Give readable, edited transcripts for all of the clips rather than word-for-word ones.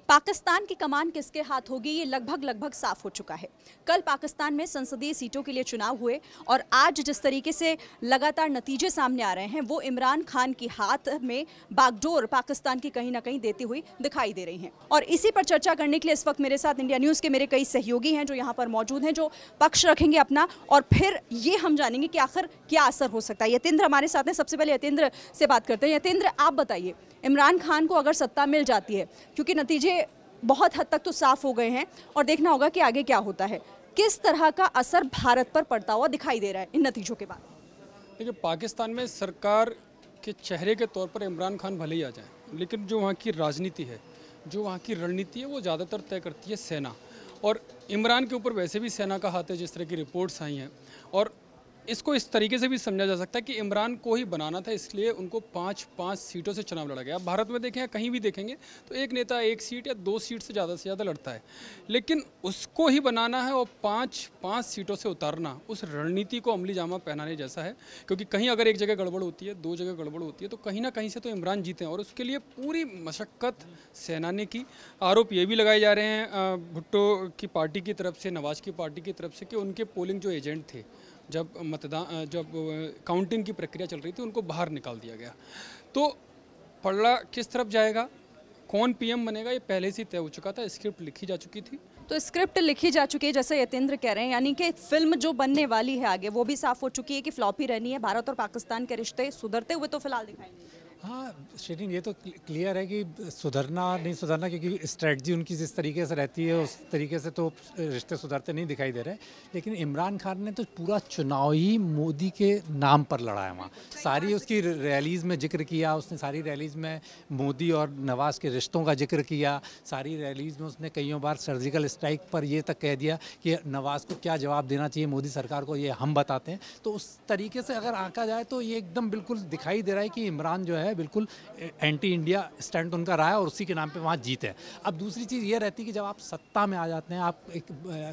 पाकिस्तान की कमान किसके हाथ होगी ये लगभग साफ हो चुका है। कल पाकिस्तान में संसदीय सीटों के लिए चुनाव हुए और आज जिस तरीके से लगातार नतीजे सामने आ रहे हैं वो इमरान खान की हाथ में बागडोर पाकिस्तान की कहीं ना कहीं देती हुई दिखाई दे रही हैं। और इसी पर चर्चा करने के लिए इस वक्त मेरे साथ इंडिया न्यूज़ के मेरे कई सहयोगी हैं जो यहाँ पर मौजूद हैं, जो पक्ष रखेंगे अपना और फिर ये हम जानेंगे कि आखिर क्या असर हो सकता है। यतेंद्र हमारे साथ हैं। सबसे पहले यतेंद्र से बात करते हैं। यतेंद्र, आप बताइए, इमरान खान को अगर सत्ता मिल जाती है, क्योंकि नतीजे बहुत हद तक तो साफ हो गए हैं और देखना होगा कि आगे क्या होता है, किस तरह का असर भारत पर पड़ता हुआ दिखाई दे रहा है इन नतीजों के बाद? देखिए, पाकिस्तान में सरकार के चेहरे के तौर पर इमरान खान भले ही आ जाए, लेकिन जो वहाँ की राजनीति है, जो वहाँ की रणनीति है, वो ज़्यादातर तय करती है सेना। और इमरान के ऊपर वैसे भी सेना का हाथ है, जिस तरह की रिपोर्ट्स आई हैं। और इसको इस तरीके से भी समझा जा सकता है कि इमरान को ही बनाना था, इसलिए उनको 5-5 सीटों से चुनाव लड़ा गया। अब भारत में देखें, कहीं भी देखेंगे तो एक नेता 1 सीट या 2 सीट से ज़्यादा लड़ता है, लेकिन उसको ही बनाना है और 5-5 सीटों से उतारना उस रणनीति को अमली जामा पहनाने जैसा है। क्योंकि कहीं अगर एक जगह गड़बड़ होती है, 2 जगह गड़बड़ होती है, तो कहीं ना कहीं से तो इमरान जीते हैं और उसके लिए पूरी मशक्क़त सेना ने की। आरोप ये भी लगाए जा रहे हैं भुट्टो की पार्टी की तरफ से, नवाज़ की पार्टी की तरफ से, कि उनके पोलिंग जो एजेंट थे, जब काउंटिंग की प्रक्रिया चल रही थी, उनको बाहर निकाल दिया गया। तो पलड़ा किस तरफ जाएगा, कौन पीएम बनेगा, ये पहले से तय हो चुका था, स्क्रिप्ट लिखी जा चुकी थी। तो स्क्रिप्ट लिखी जा चुकी है, जैसे यतेंद्र कह रहे हैं, यानी कि फिल्म जो बनने वाली है आगे वो भी साफ हो चुकी है कि फ्लॉप ही रहनी है। भारत और पाकिस्तान के रिश्ते सुधरते हुए तो फिलहाल दिखाई नहीं दे रहे। हाँ शिरीन, ये तो क्लियर है कि सुधरना और नहीं सुधरना, क्योंकि स्ट्रेटजी उनकी जिस तरीके से रहती है उस तरीके से तो रिश्ते सुधरते नहीं दिखाई दे रहे। लेकिन इमरान खान ने तो पूरा चुनाव ही मोदी के नाम पर लड़ा है। वहाँ सारी उसकी रैलीज़ में जिक्र किया उसने, सारी रैलीज़ में मोदी और नवाज़ के रिश्तों का जिक्र किया, सारी रैलीज़ में उसने कईयों बार सर्जिकल स्ट्राइक पर ये तक कह दिया कि नवाज़ को क्या जवाब देना चाहिए मोदी सरकार को, ये हम बताते हैं। तो उस तरीके से अगर आंका जाए तो ये एकदम बिल्कुल दिखाई दे रहा है कि इमरान जो है बिल्कुल एंटी इंडिया स्टैंड उनका रहा है और उसी के नाम पे वहाँ जीत है। अब दूसरी चीज़ ये रहती है कि जब आप सत्ता में आ जाते हैं, आप एक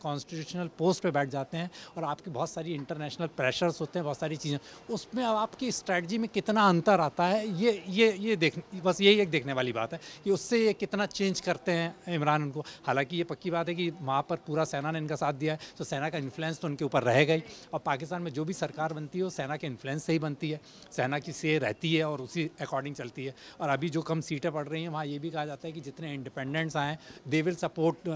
कॉन्स्टिट्यूशनल पोस्ट पे बैठ जाते हैं और आपकी बहुत सारी इंटरनेशनल प्रेशर्स होते हैं, बहुत सारी चीज़ें, उसमें अब आपकी स्ट्रेटजी में कितना अंतर आता है, ये बस यही एक देखने वाली बात है कि उससे ये कितना चेंज करते हैं इमरान उनको। हालांकि ये पक्की बात है कि वहाँ पर पूरा सेना ने इनका साथ दिया है, तो सेना का इन्फ्लुएंस तो उनके ऊपर रहेगा ही। और पाकिस्तान में जो भी सरकार बनती है वो सेना के इन्फ्लुएंस से ही बनती है, सेना की से रहती है और उसी अकॉर्डिंग चलती है। और अभी जो कम सीटें पड़ रही हैं वहाँ ये भी कहा जाता है कि जितने इंडिपेंडेंट्स आए they will support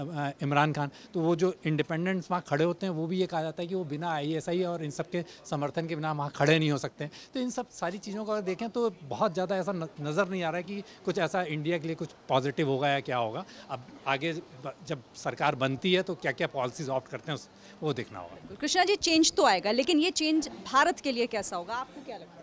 Imran Khan. तो वो जो इंडिपेंडेंट्स वहाँ खड़े होते हैं वो भी ये कहा जाता है कि वो बिना ISI और इन सब के समर्थन के बिना वहाँ खड़े नहीं हो सकते। तो इन सब सारी चीज़ों को अगर देखें तो बहुत ज़्यादा ऐसा नज़र नहीं आ रहा है कि कुछ ऐसा इंडिया के लिए कुछ पॉजिटिव होगा या क्या होगा। अब आगे जब सरकार बनती है तो क्या क्या पॉलिसीज ऑप्ट करते हैं वो देखना होगा। कृष्णा जी, चेंज तो आएगा, लेकिन ये चेंज भारत के लिए कैसा होगा, आपको क्या लगता है?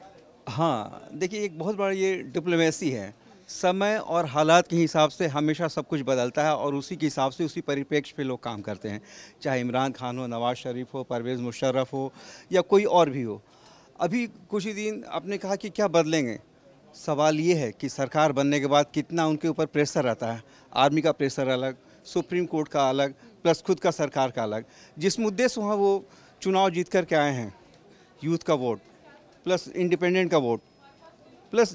हाँ देखिए, एक बहुत बड़ा ये डिप्लोमेसी है। समय और हालात के हिसाब से हमेशा सब कुछ बदलता है और उसी के हिसाब से उसी परिप्रेक्ष्य पे लोग काम करते हैं, चाहे इमरान खान हो, नवाज़ शरीफ हो, परवेज़ मुशर्रफ हो या कोई और भी हो। अभी कुछ ही दिन आपने कहा कि क्या बदलेंगे, सवाल ये है कि सरकार बनने के बाद कितना उनके ऊपर प्रेशर रहता है। आर्मी का प्रेशर अलग, सुप्रीम कोर्ट का अलग, प्लस खुद का सरकार का अलग। जिस मुद्दे से वहाँ वो चुनाव जीत कर के आए हैं, यूथ का वोट प्लस इंडिपेंडेंट का वोट, प्लस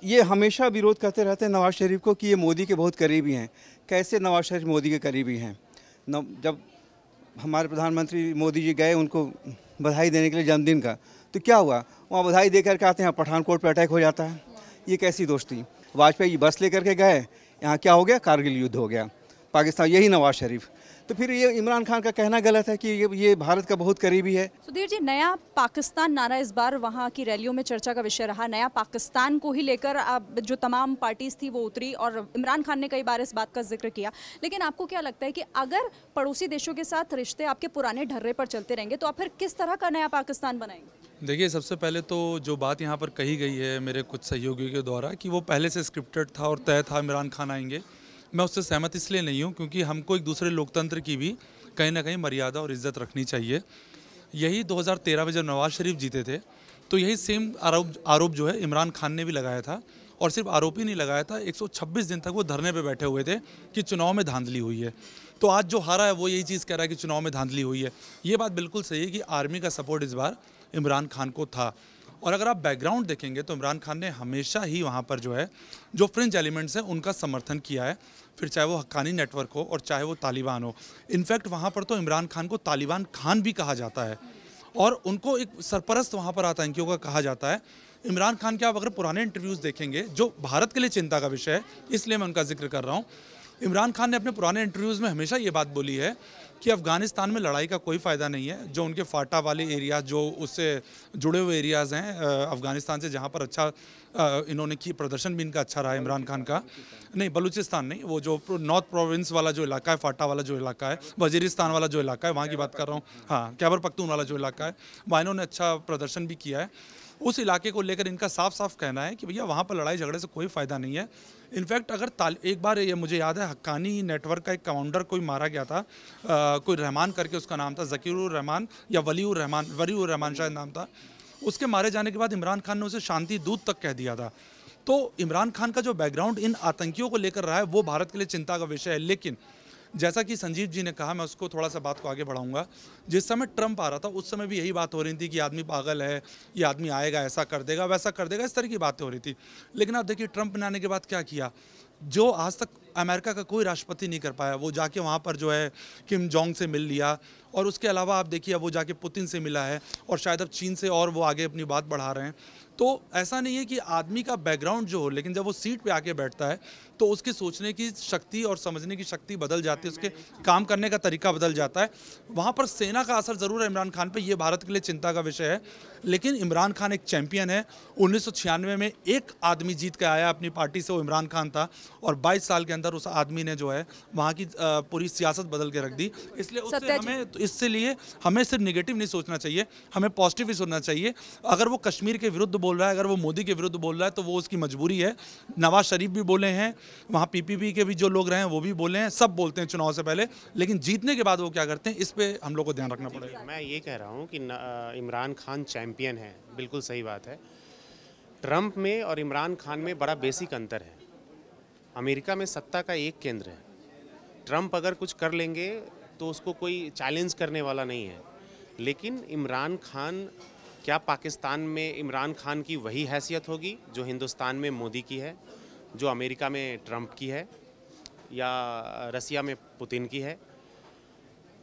ये हमेशा विरोध करते रहते हैं नवाज़ शरीफ को कि ये मोदी के बहुत करीबी हैं। कैसे नवाज़ शरीफ मोदी के करीबी हैं? जब हमारे प्रधानमंत्री मोदी जी गए उनको बधाई देने के लिए जन्मदिन का, तो क्या हुआ, वहाँ बधाई दे करके आते हैं, पठानकोट पर अटैक हो जाता है। ये कैसी दोस्ती? वाजपेयी बस लेकर के गए, यहाँ क्या हो गया, कारगिल युद्ध हो गया। पाकिस्तान, यही नवाज़ शरीफ। तो फिर ये इमरान खान का कहना गलत है कि ये भारत का बहुत करीबी है। सुधीर जी, नया पाकिस्तान नारा इस बार वहाँ की रैलियों में चर्चा का विषय रहा। नया पाकिस्तान को ही लेकर जो तमाम पार्टीज थी वो उतरी और इमरान खान ने कई बार इस बात का जिक्र किया। लेकिन आपको क्या लगता है कि अगर पड़ोसी देशों के साथ रिश्ते आपके पुराने ढर्रे पर चलते रहेंगे तो आप फिर किस तरह का नया पाकिस्तान बनाएंगे? देखिए, सबसे पहले तो जो बात यहाँ पर कही गई है मेरे कुछ सहयोगियों के द्वारा कि वो पहले से स्क्रिप्टेड था और तय था इमरान खान आएंगे, मैं उससे सहमत इसलिए नहीं हूँ क्योंकि हमको एक दूसरे लोकतंत्र की भी कहीं ना कहीं मर्यादा और इज्जत रखनी चाहिए। यही 2013 में जब नवाज़ शरीफ जीते थे तो यही सेम आरोप जो है इमरान खान ने भी लगाया था, और सिर्फ आरोप ही नहीं लगाया था, 126 दिन तक वो धरने पे बैठे हुए थे कि चुनाव में धांधली हुई है। तो आज जो हारा है वो यही चीज़ कह रहा है कि चुनाव में धांधली हुई है। ये बात बिल्कुल सही है कि आर्मी का सपोर्ट इस बार इमरान खान को था और अगर आप बैकग्राउंड देखेंगे तो इमरान खान ने हमेशा ही वहाँ पर जो है जो फ्रिंज एलिमेंट्स हैं उनका समर्थन किया है, फिर चाहे वो हक्कानी नेटवर्क हो और चाहे वो तालिबान हो। इनफैक्ट वहाँ पर तो इमरान खान को तालिबान खान भी कहा जाता है और उनको एक सरपरस्त वहाँ पर आतंकियों का कहा जाता है। इमरान खान के आप अगर पुराने इंटरव्यूज़ देखेंगे जो भारत के लिए चिंता का विषय है, इसलिए मैं उनका जिक्र कर रहा हूँ। इमरान खान ने अपने पुराने इंटरव्यूज़ में हमेशा ये बात बोली है कि अफ़गानिस्तान में लड़ाई का कोई फ़ायदा नहीं है। जो उनके फाटा वाले एरियाज़, जो उससे जुड़े हुए एरियाज़ हैं अफ़गानिस्तान से, जहाँ पर अच्छा इन्होंने की, प्रदर्शन भी इनका अच्छा रहा है इमरान खान का। नहीं, बलूचिस्तान नहीं, वो जो नॉर्थ प्रोविंस वाला जो इलाका है, फाटा वाला जो इलाका है, वजीरिस्तान वाला जो इलाका है, वहाँ की बात कर रहा हूँ। हाँ, खैबर पख्तूनख्वा जो इलाका है, वहाँ इन्होंने अच्छा प्रदर्शन भी किया है। उस इलाके को लेकर इनका साफ साफ कहना है कि भैया वहाँ पर लड़ाई झगड़े से कोई फ़ायदा नहीं है। इनफैक्ट अगर एक बार ये मुझे याद है, हक्कानी नेटवर्क का एक कमांडर कोई मारा गया था, कोई रहमान करके उसका नाम था, ज़कीरुर रहमान या वलीउर रहमान शायद नाम था। उसके मारे जाने के बाद इमरान खान ने उसे शांति दूत तक कह दिया था। तो इमरान खान का जो बैकग्राउंड इन आतंकियों को लेकर रहा है वो भारत के लिए चिंता का विषय है। लेकिन जैसा कि संजीव जी ने कहा, मैं उसको थोड़ा सा बात को आगे बढ़ाऊंगा। जिस समय ट्रंप आ रहा था उस समय भी यही बात हो रही थी कि आदमी पागल है, ये आदमी आएगा ऐसा कर देगा वैसा कर देगा, इस तरह की बातें हो रही थी। लेकिन आप देखिए ट्रंप ने आने के बाद क्या किया, जो आज तक अमेरिका का कोई राष्ट्रपति नहीं कर पाया। वो जाके वहाँ पर जो है किम जोंग से मिल लिया, और उसके अलावा आप देखिए वो जाके पुतिन से मिला है, और शायद अब चीन से और वो आगे अपनी बात बढ़ा रहे हैं। तो ऐसा नहीं है कि आदमी का बैकग्राउंड जो हो, लेकिन जब वो सीट पे आके बैठता है तो उसकी सोचने की शक्ति और समझने की शक्ति बदल जाती है, उसके काम करने का तरीका बदल जाता है। वहाँ पर सेना का असर ज़रूर है इमरान खान पे, ये भारत के लिए चिंता का विषय है। लेकिन इमरान खान एक चैंपियन है। 1996 में एक आदमी जीत के आया अपनी पार्टी से, वो इमरान खान था, और 22 साल के अंदर उस आदमी ने जो है वहाँ की पूरी सियासत बदल के रख दी। इसलिए उससे हमें सिर्फ निगेटिव नहीं सोचना चाहिए, हमें पॉजिटिव ही सोचना चाहिए। अगर वो कश्मीर के विरुद्ध बोल रहा है, अगर वो मोदी के विरुद्ध बोल रहा है, तो वो उसकी मजबूरी है। नवाज शरीफ भी बोले हैं, वहाँ पीपीपी के भी जो लोग रहे हैं वो भी बोले हैं, सब बोलते हैं चुनाव से पहले, लेकिन जीतने के बाद वो क्या करते हैं, इस पे हम लोग को ध्यान रखना पड़ेगा। मैं ये कह रहा हूँ कि इमरान खान चैंपियन है, बिल्कुल सही बात है। ट्रंप में और इमरान खान में बड़ा बेसिक अंतर है। अमेरिका में सत्ता का एक केंद्र है। ट्रंप अगर कुछ कर लेंगे तो उसको कोई चैलेंज करने वाला नहीं है। लेकिन इमरान खान, क्या पाकिस्तान में इमरान खान की वही हैसियत होगी जो हिंदुस्तान में मोदी की है, जो अमेरिका में ट्रंप की है, या रसिया में पुतिन की है?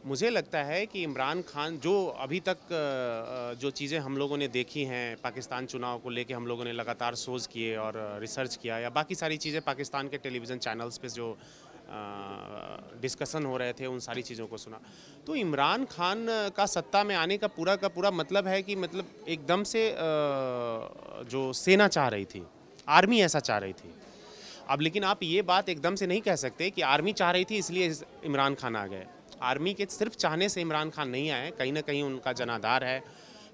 मुझे लगता है कि इमरान खान, जो अभी तक जो चीज़ें हम लोगों ने देखी हैं पाकिस्तान चुनाव को लेके, हम लोगों ने लगातार शोज़ किए और रिसर्च किया, या बाकी सारी चीज़ें पाकिस्तान के टेलीविज़न चैनल्स पे जो डिस्कशन हो रहे थे, उन सारी चीज़ों को सुना, तो इमरान खान का सत्ता में आने का पूरा मतलब है कि मतलब एकदम से जो सेना चाह रही थी, आर्मी ऐसा चाह रही थी। अब लेकिन आप ये बात एकदम से नहीं कह सकते कि आर्मी चाह रही थी इसलिए इमरान खान आ गए। आर्मी के सिर्फ चाहने से इमरान खान नहीं आए, कहीं ना कहीं उनका जनाधार है,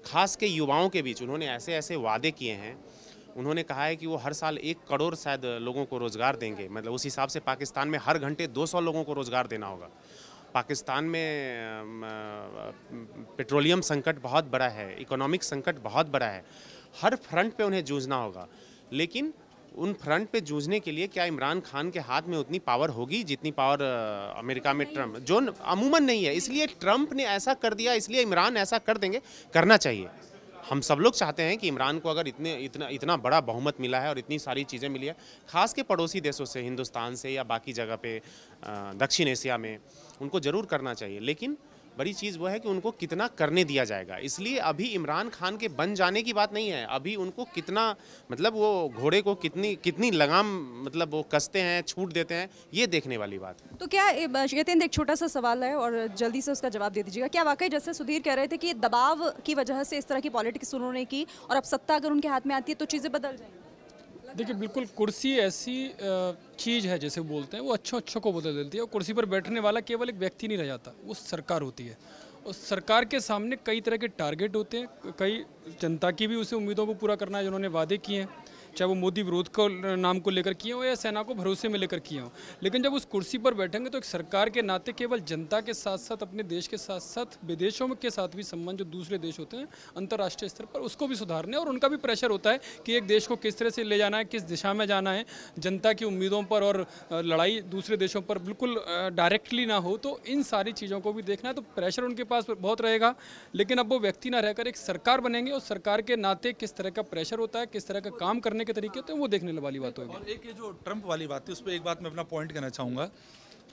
खास के युवाओं के बीच। उन्होंने ऐसे ऐसे वादे किए हैं, उन्होंने कहा है कि वो हर साल 1 करोड़ शायद लोगों को रोज़गार देंगे। मतलब उस हिसाब से पाकिस्तान में हर घंटे 200 लोगों को रोज़गार देना होगा। पाकिस्तान में पेट्रोलियम संकट बहुत बड़ा है, इकोनॉमिक संकट बहुत बड़ा है, हर फ्रंट पे उन्हें जूझना होगा। लेकिन उन फ्रंट पे जूझने के लिए क्या इमरान खान के हाथ में उतनी पावर होगी जितनी पावर अमेरिका में ट्रंप, जो अमूमन नहीं है। इसलिए ट्रंप ने ऐसा कर दिया, इसलिए इमरान ऐसा कर देंगे। करना चाहिए। हम सब लोग चाहते हैं कि इमरान को अगर इतना बड़ा बहुमत मिला है और इतनी सारी चीज़ें मिली है, खास के पड़ोसी देशों से, हिंदुस्तान से या बाकी जगह पे दक्षिण एशिया में, उनको ज़रूर करना चाहिए। लेकिन बड़ी चीज़ वो है कि उनको कितना करने दिया जाएगा। इसलिए अभी इमरान खान के बन जाने की बात नहीं है, अभी उनको कितना, मतलब वो घोड़े को कितनी लगाम, मतलब वो कसते हैं, छूट देते हैं, ये देखने वाली बात है। तो क्या यतेंद्र, एक छोटा सा सवाल है और जल्दी से उसका जवाब दे दीजिएगा। क्या वाकई जैसे सुधीर कह रहे थे कि दबाव की वजह से इस तरह की पॉलिटिक्स उन्होंने की, और अब सत्ता अगर उनके हाथ में आती है तो चीज़ें बदल जाएंगी? देखिए, बिल्कुल कुर्सी ऐसी चीज़ है, जैसे बोलते हैं, वो अच्छों को बदल देती है। और कुर्सी पर बैठने वाला केवल एक व्यक्ति नहीं रह जाता, वो सरकार होती है। और सरकार के सामने कई तरह के टारगेट होते हैं, कई जनता की भी उसे उम्मीदों को पूरा करना है जिन्होंने वादे किए हैं। चाहे वो मोदी विरोध को नाम को लेकर किए हों या सेना को भरोसे में लेकर किए हों, लेकिन जब उस कुर्सी पर बैठेंगे तो एक सरकार के नाते केवल जनता के साथ साथ अपने देश के साथ साथ विदेशों के साथ भी संबंध जो दूसरे देश होते हैं अंतर्राष्ट्रीय स्तर पर उसको भी सुधारने, और उनका भी प्रेशर होता है कि एक देश को किस तरह से ले जाना है, किस दिशा में जाना है, जनता की उम्मीदों पर और लड़ाई दूसरे देशों पर बिल्कुल डायरेक्टली ना हो। तो इन सारी चीज़ों को भी देखना है, तो प्रेशर उनके पास बहुत रहेगा। लेकिन अब वो व्यक्ति ना रहकर एक सरकार बनेंगे और सरकार के नाते किस तरह का प्रेशर होता है, किस तरह का काम करने के तरीके होते हैं, वो देखने वाली बात होगी। और एक ये जो ट्रंप वाली बात है उस पर एक बात मैं अपना पॉइंट कहना चाहूँगा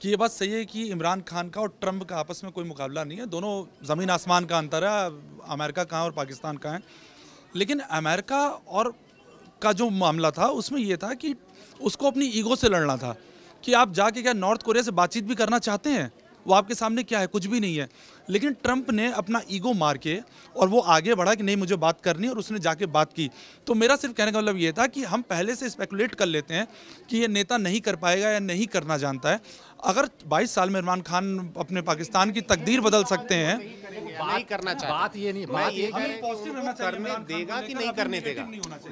कि ये बात सही है कि इमरान खान का और ट्रंप का आपस में कोई मुकाबला नहीं है, दोनों ज़मीन आसमान का अंतर है, अमेरिका कहाँ और पाकिस्तान कहाँ है। लेकिन अमेरिका और का जो मामला था उसमें ये था कि उसको अपनी ईगो से लड़ना था कि आप जाके क्या नॉर्थ कोरिया से बातचीत भी करना चाहते हैं, वो आपके सामने क्या है, कुछ भी नहीं है। लेकिन ट्रंप ने अपना ईगो मार के और वो आगे बढ़ा कि नहीं मुझे बात करनी, और उसने जाके बात की। तो मेरा सिर्फ कहने का मतलब ये था कि हम पहले से स्पेकुलेट कर लेते हैं कि ये नेता नहीं कर पाएगा या नहीं करना जानता है। अगर 22 साल में इमरान खान अपने पाकिस्तान की तकदीर बदल सकते हैं, नहीं करना चाहता। बात ये नहीं, बात ये करने देगा कि नहीं करने देगा,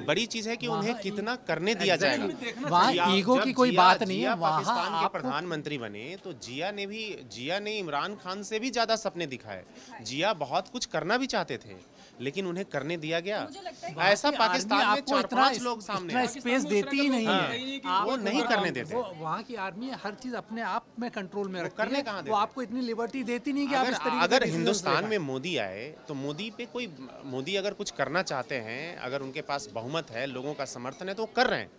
बड़ी चीज है कि उन्हें कितना करने दिया जाएगा। वहाँ ईगो की कोई बात नहीं है। पाकिस्तान के प्रधानमंत्री बने तो जिया ने इमरान खान से भी ज्यादा सपने दिखाए। जिया बहुत कुछ करना भी चाहते थे लेकिन उन्हें करने दिया गया। ऐसा पाकिस्तान में 4-5 लोग सामने स्पेस देती ही नहीं है, वो नहीं करने देते। वहाँ की आर्मी हर चीज अपने आप में कंट्रोल में रखती करने है, कहाँ देते? वो आपको इतनी लिबर्टी देती नहीं कि आप इस तरीके अगर से हिंदुस्तान में मोदी आए तो मोदी अगर कुछ करना चाहते हैं, अगर उनके पास बहुमत है, लोगों का समर्थन है तो वो कर रहे हैं।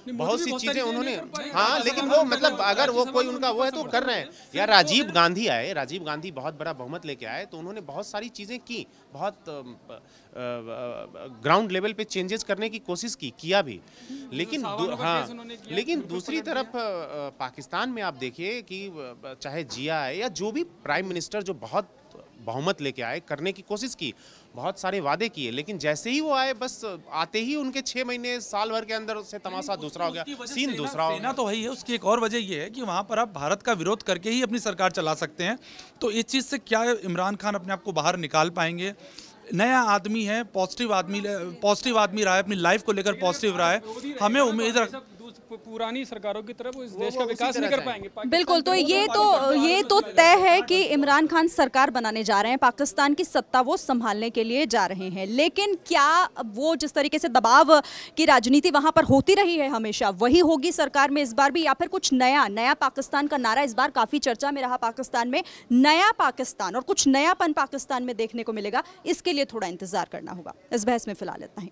बहुत सी चीजें उन्होंने, हाँ, लेकिन वो मतलब अगर वो कोई उनका वो है तो कर रहे हैं। या राजीव गांधी आए, राजीव गांधी बहुत बड़ा बहुमत लेके आए तो उन्होंने बहुत सारी चीजें की, बहुत ग्राउंड लेवल पे चेंजेस करने की कोशिश किया भी। लेकिन लेकिन दूसरी तरफ पाकिस्तान में आप देखिए कि चाहे जिया आए या जो भी प्राइम मिनिस्टर जो बहुत बहुमत लेके आए, करने की कोशिश की, बहुत सारे वादे किए, लेकिन जैसे ही वो आए बस आते ही उनके 6 महीने साल भर के अंदर से तमाशा दूसरा हो गया, सीन दूसरा हो गया। सेना तो वही है, उसकी एक और वजह ये है कि वहाँ पर आप भारत का विरोध करके ही अपनी सरकार चला सकते हैं। तो इस चीज़ से क्या इमरान खान अपने आप को बाहर निकाल पाएंगे? नया आदमी है, पॉजिटिव आदमी रहा है, अपनी लाइफ को लेकर पॉजिटिव रहा है, हमें उम्मीद पुरानी सरकारों की तरफ इस देश का विकास नहीं कर पाएंगे। बिल्कुल, तो ये तो तय है कि इमरान खान सरकार बनाने जा रहे हैं, पाकिस्तान की सत्ता वो संभालने के लिए जा रहे हैं। लेकिन क्या वो जिस तरीके से दबाव की राजनीति वहां पर होती रही है हमेशा, वही होगी सरकार में इस बार भी, या फिर कुछ नया पाकिस्तान का नारा इस बार काफी चर्चा में रहा पाकिस्तान में, नया पाकिस्तान और कुछ नयापन पाकिस्तान में देखने को मिलेगा? इसके लिए थोड़ा इंतजार करना होगा। इस बहस में फिलहाल इतना ही।